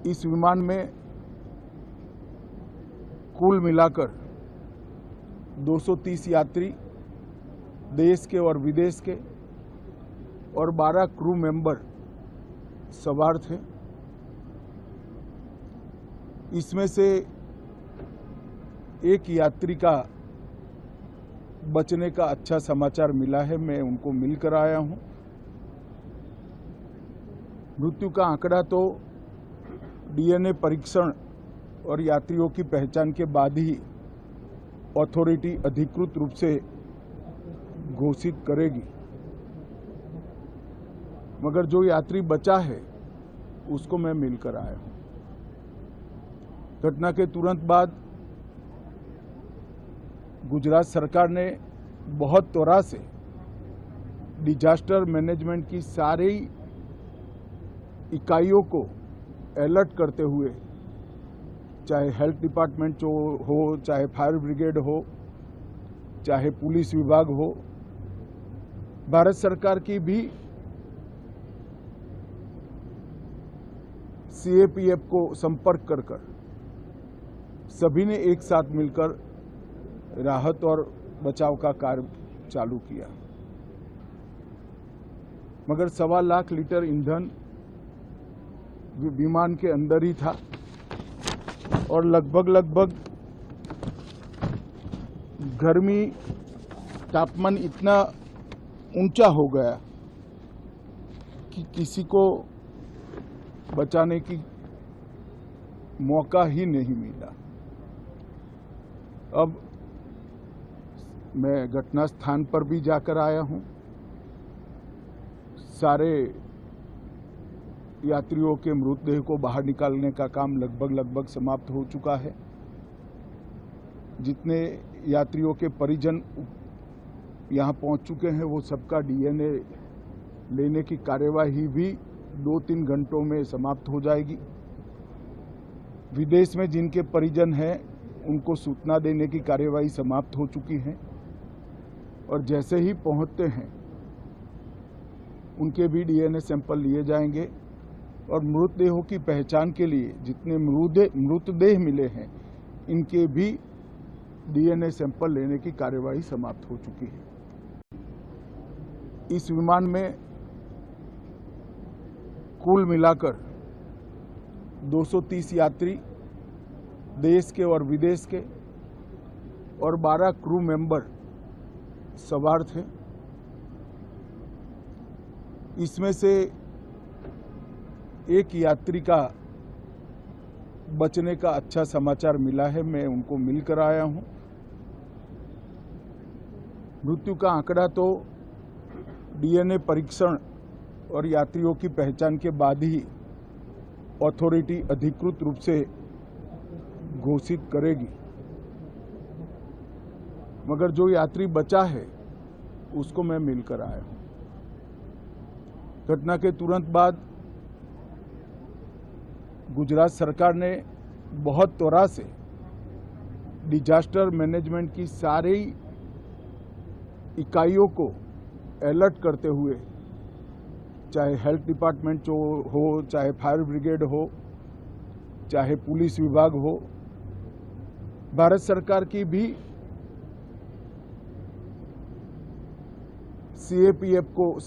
इस विमान में कुल मिलाकर 230 यात्री देश के और विदेश के और 12 क्रू मेंबर सवार थे। इसमें से एक यात्री का बचने का अच्छा समाचार मिला है, मैं उनको मिलकर आया हूं। मृत्यु का आंकड़ा तो डीएनए परीक्षण और यात्रियों की पहचान के बाद ही अथॉरिटी अधिकृत रूप से घोषित करेगी, मगर जो यात्री बचा है उसको मैं मिलकर आया हूं। घटना के तुरंत बाद गुजरात सरकार ने बहुत त्वरा से डिजास्टर मैनेजमेंट की सारी इकाइयों को अलर्ट करते हुए, चाहे हेल्थ डिपार्टमेंट हो, चाहे फायर ब्रिगेड हो, चाहे पुलिस विभाग हो, भारत सरकार की भी सीएपीएफ को संपर्क कर सभी ने एक साथ मिलकर राहत और बचाव का कार्य चालू किया। मगर 1.25 लाख लीटर ईंधन विमान के अंदर ही था और लगभग गर्मी तापमान इतना ऊंचा हो गया कि किसी को बचाने की मौका ही नहीं मिला। अब मैं घटना स्थान पर भी जाकर आया हूं। सारे यात्रियों के मृतदेह को बाहर निकालने का काम लगभग समाप्त हो चुका है। जितने यात्रियों के परिजन यहां पहुंच चुके हैं वो सबका डीएनए लेने की कार्यवाही भी 2-3 घंटों में समाप्त हो जाएगी। विदेश में जिनके परिजन हैं उनको सूचना देने की कार्यवाही समाप्त हो चुकी है और जैसे ही पहुंचते हैं उनके भी डीएनए सैंपल लिए जाएंगे और मृतदेहों की पहचान के लिए जितने मृतदेह मिले हैं इनके भी डीएनए सैंपल लेने की कार्यवाही समाप्त हो चुकी है। इस विमान में कुल मिलाकर 230 यात्री देश के और विदेश के और 12 क्रू मेंबर सवार थे। इसमें से एक यात्री का बचने का अच्छा समाचार मिला है, मैं उनको मिलकर आया हूं। मृत्यु का आंकड़ा तो डीएनए परीक्षण और यात्रियों की पहचान के बाद ही अथॉरिटी अधिकृत रूप से घोषित करेगी, मगर जो यात्री बचा है उसको मैं मिलकर आया हूं। घटना के तुरंत बाद गुजरात सरकार ने बहुत त्वरा से डिजास्टर मैनेजमेंट की सारी इकाइयों को अलर्ट करते हुए, चाहे हेल्थ डिपार्टमेंट हो, चाहे फायर ब्रिगेड हो, चाहे पुलिस विभाग हो, भारत सरकार की भी सीएपीएफ को